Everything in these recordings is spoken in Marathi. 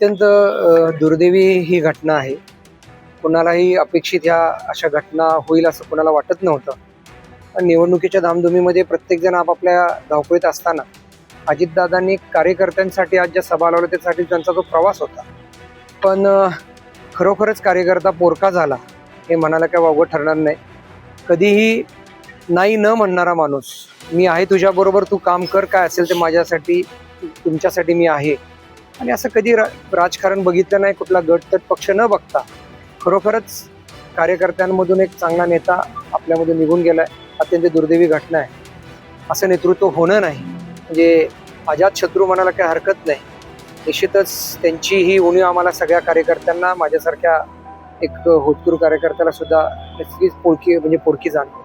अत्यंत दुर्दैवी ही घटना आहे. कोणालाही अपेक्षित ह्या अशा घटना होईल असं कोणाला वाटत नव्हतं. पण निवडणुकीच्या धामधुमीमध्ये प्रत्येकजण आपापल्या धावपळीत असताना अजितदादांनी कार्यकर्त्यांसाठी आज ज्या सभा लावल्या त्यासाठी त्यांचा जो प्रवास होता. पण खरोखरच कार्यकर्ता पोरका झाला हे म्हणायला काय वावगं ठरणार नाही. कधीही नाही न म्हणणारा माणूस, मी आहे तुझ्याबरोबर, तू काम कर, काय असेल ते माझ्यासाठी तुमच्यासाठी मी आहे. आणि असं कधी राजकारण बघितलं नाही, कुठला गटतट पक्ष न बघता खरोखरच कार्यकर्त्यांमधून एक चांगला नेता आपल्यामधून निघून गेलाय. अत्यंत दुर्दैवी घटना आहे. असं नेतृत्व होणं नाही म्हणजे अजातशत्रू म्हणायला काही हरकत नाही. निश्चितच त्यांची ही उणीव आम्हाला सगळ्या कार्यकर्त्यांना, माझ्यासारख्या एक होतकरू कार्यकर्त्याला सुद्धा नक्कीच पोरकी जाणते.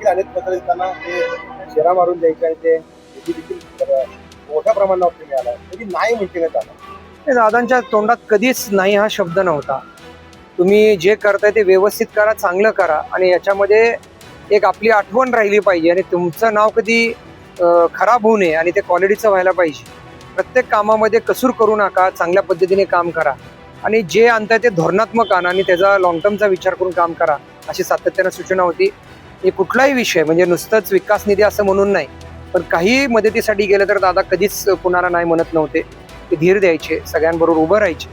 अनेक पत्र देताना ते शेरा मारून द्यायचे आणि ते देखील मोठ्या प्रमाणावर मिळाला तरी नाही म्हणते का? दादांच्या तोंडात कधीच नाही हा शब्द नव्हता. तुम्ही जे करताय ते व्यवस्थित करा, चांगलं करा आणि याच्यामध्ये एक आपली आठवण राहिली पाहिजे आणि तुमचं नाव कधी खराब होऊ नये आणि ते क्वालिटीचं व्हायला पाहिजे. प्रत्येक कामामध्ये कसूर करू नका, चांगल्या पद्धतीने काम करा आणि जे आणताय ते धोरणात्मक आणा आणि त्याचा लॉंग टर्मचा विचार करून काम करा, अशी सातत्यानं सूचना होती. हे कुठलाही विषय म्हणजे नुसतंच विकास निधी असं म्हणून नाही, पण काही मदतीसाठी गेलं तर दादा कधीच कुणाला नाही म्हणत नव्हते. ते धीर द्यायचे, सगळ्यांबरोबर उभं राहायचे.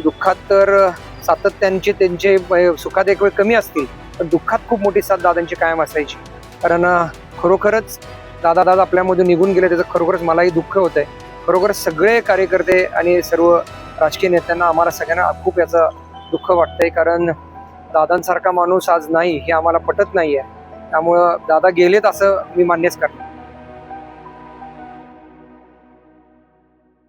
दुःखात तर सातत्यांचे त्यांचे सुखात एक वेळ कमी असतील, पण दुःखात खूप मोठी साथ दादांची कायम असायची. कारण खरोखरच दादा आपल्यामधून निघून गेले, त्याचं खरोखरच मलाही दुःख होत आहे. खरोखरच सगळे कार्यकर्ते आणि सर्व राजकीय नेत्यांना, आम्हाला सगळ्यांना खूप याचं दुःख वाटतंय. कारण दादांसारखा माणूस आज नाही हे आम्हाला पटत नाही आहे. त्यामुळं दादा गेलेत असं मी मान्यच करतो.